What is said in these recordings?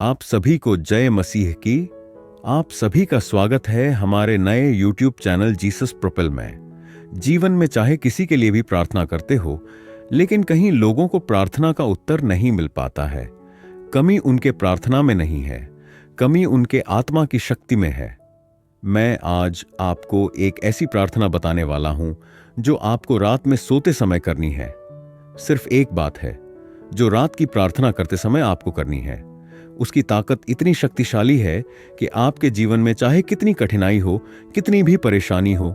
आप सभी को जय मसीह की। आप सभी का स्वागत है हमारे नए YouTube चैनल जीसस प्रोपेल में। जीवन में चाहे किसी के लिए भी प्रार्थना करते हो, लेकिन कहीं लोगों को प्रार्थना का उत्तर नहीं मिल पाता है। कमी उनके प्रार्थना में नहीं है, कमी उनके आत्मा की शक्ति में है। मैं आज आपको एक ऐसी प्रार्थना बताने वाला हूं जो आपको रात में सोते समय करनी है। सिर्फ एक बात है जो रात की प्रार्थना करते समय आपको करनी है। उसकी ताकत इतनी शक्तिशाली है कि आपके जीवन में चाहे कितनी कठिनाई हो, कितनी भी परेशानी हो,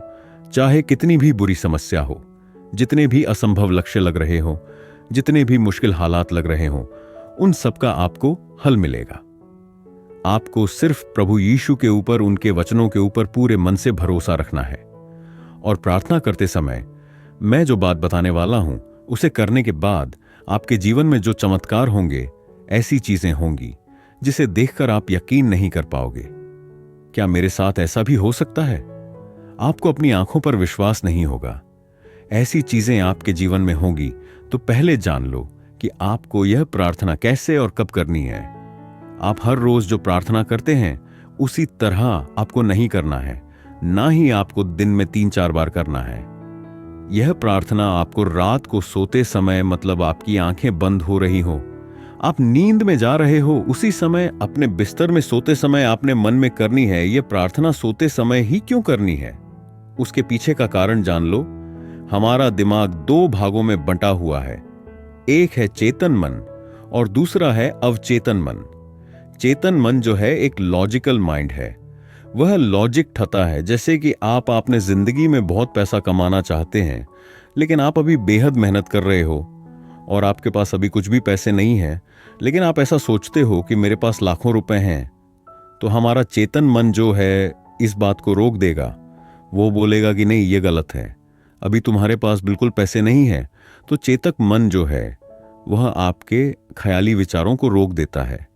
चाहे कितनी भी बुरी समस्या हो, जितने भी असंभव लक्ष्य लग रहे हो, जितने भी मुश्किल हालात लग रहे हो, उन सबका आपको हल मिलेगा। आपको सिर्फ प्रभु यीशु के ऊपर, उनके वचनों के ऊपर पूरे मन से भरोसा रखना है। और प्रार्थना करते समय मैं जो बात बताने वाला हूं, उसे करने के बाद आपके जीवन में जो चमत्कार होंगे, ऐसी चीजें होंगी जिसे देखकर आप यकीन नहीं कर पाओगे। क्या मेरे साथ ऐसा भी हो सकता है? आपको अपनी आंखों पर विश्वास नहीं होगा। ऐसी चीजें आपके जीवन में होंगी तो पहले जान लो कि आपको यह प्रार्थना कैसे और कब करनी है। आप हर रोज जो प्रार्थना करते हैं उसी तरह आपको नहीं करना है, ना ही आपको दिन में 3-4 बार करना है। यह प्रार्थना आपको रात को सोते समय, मतलब आपकी आंखें बंद हो रही हो, आप नींद में जा रहे हो, उसी समय अपने बिस्तर में सोते समय आपने मन में करनी है। यह प्रार्थना सोते समय ही क्यों करनी है, उसके पीछे का कारण जान लो। हमारा दिमाग 2 भागों में बंटा हुआ है। एक है चेतन मन और दूसरा है अवचेतन मन। चेतन मन जो है एक लॉजिकल माइंड है। वह लॉजिक ठता है। जैसे कि आप आपने जिंदगी में बहुत पैसा कमाना चाहते हैं, लेकिन आप अभी बेहद मेहनत कर रहे हो और आपके पास अभी कुछ भी पैसे नहीं हैं, लेकिन आप ऐसा सोचते हो कि मेरे पास लाखों रुपए हैं। तो हमारा चेतन मन जो है इस बात को रोक देगा। वो बोलेगा कि नहीं, ये गलत है, अभी तुम्हारे पास बिल्कुल पैसे नहीं है। तो चेतक मन जो है वह आपके ख्याली विचारों को रोक देता है।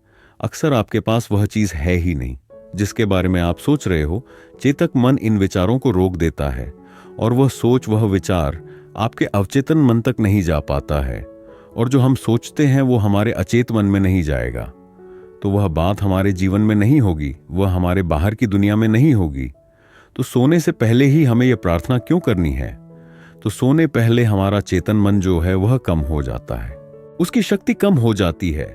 अक्सर आपके पास वह चीज है ही नहीं जिसके बारे में आप सोच रहे हो। चेतक मन इन विचारों को रोक देता है और वह सोच, वह विचार आपके अवचेतन मन तक नहीं जा पाता है। और जो हम सोचते हैं वो हमारे अचेत मन में नहीं जाएगा, तो वह बात हमारे जीवन में नहीं होगी, वह हमारे बाहर की दुनिया में नहीं होगी। तो सोने से पहले ही हमें यह प्रार्थना क्यों करनी है? तो सोने पहले हमारा चेतन मन जो है वह कम हो जाता है, उसकी शक्ति कम हो जाती है,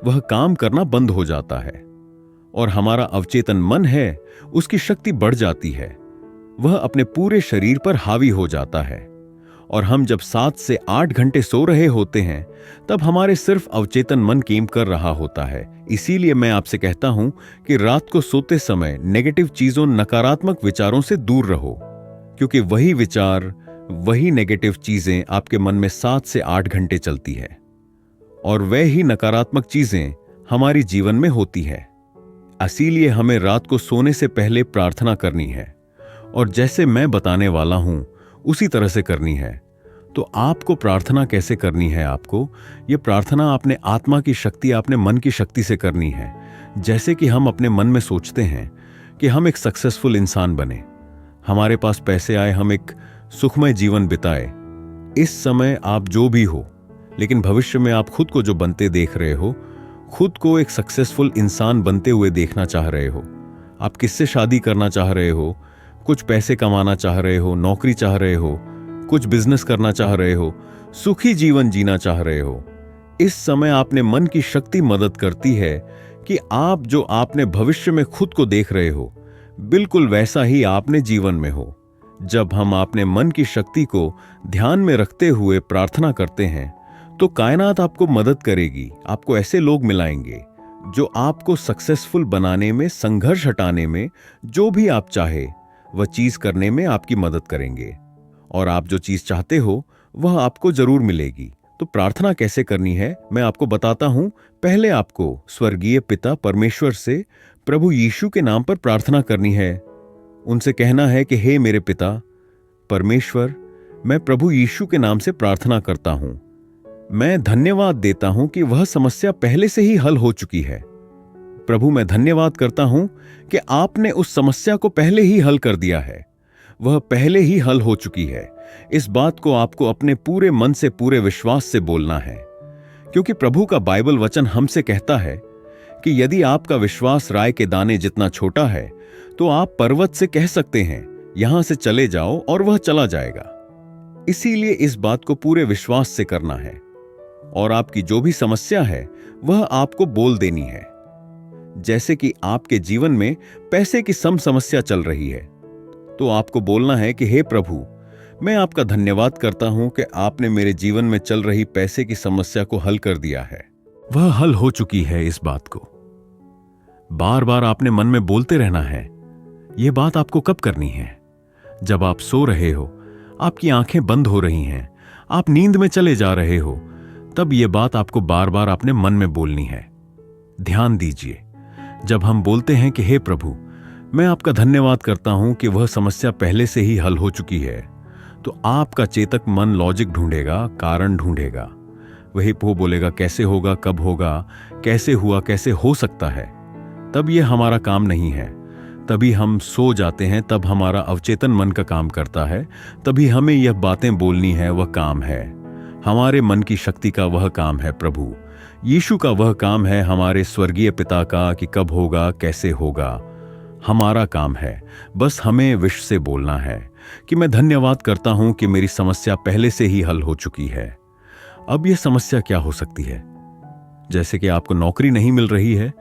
वह काम करना बंद हो जाता है। और हमारा अवचेतन मन है, उसकी शक्ति बढ़ जाती है, वह अपने पूरे शरीर पर हावी हो जाता है। और हम जब 7 से 8 घंटे सो रहे होते हैं, तब हमारे सिर्फ अवचेतन मन गेम कर रहा होता है। इसीलिए मैं आपसे कहता हूं कि रात को सोते समय नेगेटिव चीजों, नकारात्मक विचारों से दूर रहो, क्योंकि वही विचार, वही नेगेटिव चीजें आपके मन में 7 से 8 घंटे चलती है और वह ही नकारात्मक चीजें हमारी जीवन में होती है। इसीलिए हमें रात को सोने से पहले प्रार्थना करनी है और जैसे मैं बताने वाला हूं उसी तरह से करनी है। तो आपको प्रार्थना कैसे करनी है? आपको यह प्रार्थना अपने आत्मा की शक्ति, अपने मन की शक्ति से करनी है। जैसे कि हम अपने मन में सोचते हैं कि हम एक सक्सेसफुल इंसान बने, हमारे पास पैसे आए, हम एक सुखमय जीवन बिताए। इस समय आप जो भी हो, लेकिन भविष्य में आप खुद को जो बनते देख रहे हो, खुद को एक सक्सेसफुल इंसान बनते हुए देखना चाह रहे हो। आप किससे शादी करना चाह रहे हो, कुछ पैसे कमाना चाह रहे हो, नौकरी चाह रहे हो, कुछ बिजनेस करना चाह रहे हो, सुखी जीवन जीना चाह रहे हो। इस समय आपने मन की शक्ति मदद करती है कि आप जो आपने भविष्य में खुद को देख रहे हो, बिल्कुल वैसा ही आपने जीवन में हो। जब हम अपने मन की शक्ति को ध्यान में रखते हुए प्रार्थना करते हैं, तो कायनात आपको मदद करेगी। आपको ऐसे लोग मिलाएंगे जो आपको सक्सेसफुल बनाने में, संघर्ष हटाने में, जो भी आप चाहे वह चीज करने में आपकी मदद करेंगे। और आप जो चीज चाहते हो वह आपको जरूर मिलेगी। तो प्रार्थना कैसे करनी है मैं आपको बताता हूं। पहले आपको स्वर्गीय पिता परमेश्वर से प्रभु यीशु के नाम पर प्रार्थना करनी है। उनसे कहना है कि हे मेरे पिता परमेश्वर, मैं प्रभु यीशु के नाम से प्रार्थना करता हूं। मैं धन्यवाद देता हूं कि वह समस्या पहले से ही हल हो चुकी है। प्रभु, मैं धन्यवाद करता हूं कि आपने उस समस्या को पहले ही हल कर दिया है, वह पहले ही हल हो चुकी है। इस बात को आपको अपने पूरे मन से, पूरे विश्वास से बोलना है, क्योंकि प्रभु का बाइबल वचन हमसे कहता है कि यदि आपका विश्वास राय के दाने जितना छोटा है तो आप पर्वत से कह सकते हैं यहां से चले जाओ और वह चला जाएगा। इसीलिए इस बात को पूरे विश्वास से करना है और आपकी जो भी समस्या है वह आपको बोल देनी है। जैसे कि आपके जीवन में पैसे की समस्या चल रही है तो आपको बोलना है कि हे प्रभु, मैं आपका धन्यवाद करता हूं कि आपने मेरे जीवन में चल रही पैसे की समस्या को हल कर दिया है। वह हल हो चुकी है। इस बात को बार बार आपने मन में बोलते रहना है। यह बात आपको कब करनी है? जब आप सो रहे हो, आपकी आंखें बंद हो रही हैं, आप नींद में चले जा रहे हो, तब यह बात आपको बार बार अपने मन में बोलनी है। ध्यान दीजिए, जब हम बोलते हैं कि हे प्रभु, मैं आपका धन्यवाद करता हूं कि वह समस्या पहले से ही हल हो चुकी है, तो आपका चेतक मन लॉजिक ढूंढेगा, कारण ढूंढेगा। वही वो बोलेगा कैसे होगा, कब होगा, कैसे हुआ, कैसे हो सकता है। तब यह हमारा काम नहीं है। तभी हम सो जाते हैं, तब हमारा अवचेतन मन का काम करता है। तभी हमें यह बातें बोलनी है, वह काम है हमारे मन की शक्ति का, वह काम है प्रभु यीशु का, वह काम है हमारे स्वर्गीय पिता का कि कब होगा, कैसे होगा। हमारा काम है बस हमें विश्व से बोलना है कि मैं धन्यवाद करता हूं कि मेरी समस्या पहले से ही हल हो चुकी है। अब यह समस्या क्या हो सकती है? जैसे कि आपको नौकरी नहीं मिल रही है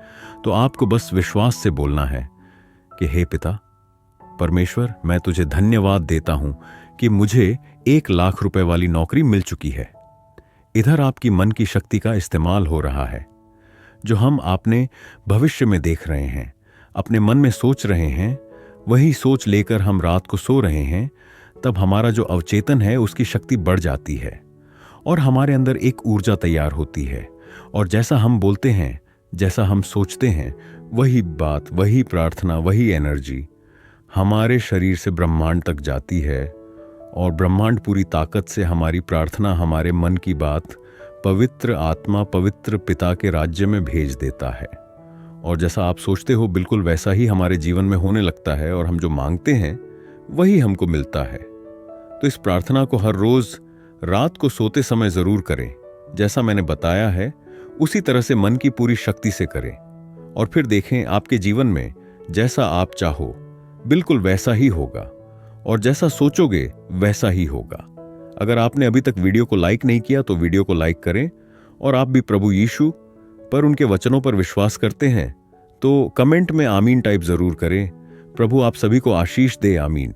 तो आपको बस विश्वास से बोलना है कि हे पिता परमेश्वर, मैं तुझे धन्यवाद देता हूं कि मुझे 1,00,000 रुपए वाली नौकरी मिल चुकी है। इधर आपकी मन की शक्ति का इस्तेमाल हो रहा है। जो हम आपने भविष्य में देख रहे हैं, अपने मन में सोच रहे हैं, वही सोच लेकर हम रात को सो रहे हैं, तब हमारा जो अवचेतन है उसकी शक्ति बढ़ जाती है और हमारे अंदर एक ऊर्जा तैयार होती है। और जैसा हम बोलते हैं, जैसा हम सोचते हैं, वही बात, वही प्रार्थना, वही एनर्जी हमारे शरीर से ब्रह्मांड तक जाती है और ब्रह्मांड पूरी ताकत से हमारी प्रार्थना, हमारे मन की बात पवित्र आत्मा, पवित्र पिता के राज्य में भेज देता है। और जैसा आप सोचते हो बिल्कुल वैसा ही हमारे जीवन में होने लगता है और हम जो मांगते हैं वही हमको मिलता है। तो इस प्रार्थना को हर रोज रात को सोते समय जरूर करें। जैसा मैंने बताया है उसी तरह से मन की पूरी शक्ति से करें और फिर देखें आपके जीवन में जैसा आप चाहो बिल्कुल वैसा ही होगा और जैसा सोचोगे वैसा ही होगा। अगर आपने अभी तक वीडियो को लाइक नहीं किया तो वीडियो को लाइक करें और आप भी प्रभु यीशु पर, उनके वचनों पर विश्वास करते हैं तो कमेंट में आमीन टाइप जरूर करें। प्रभु आप सभी को आशीष दे। आमीन।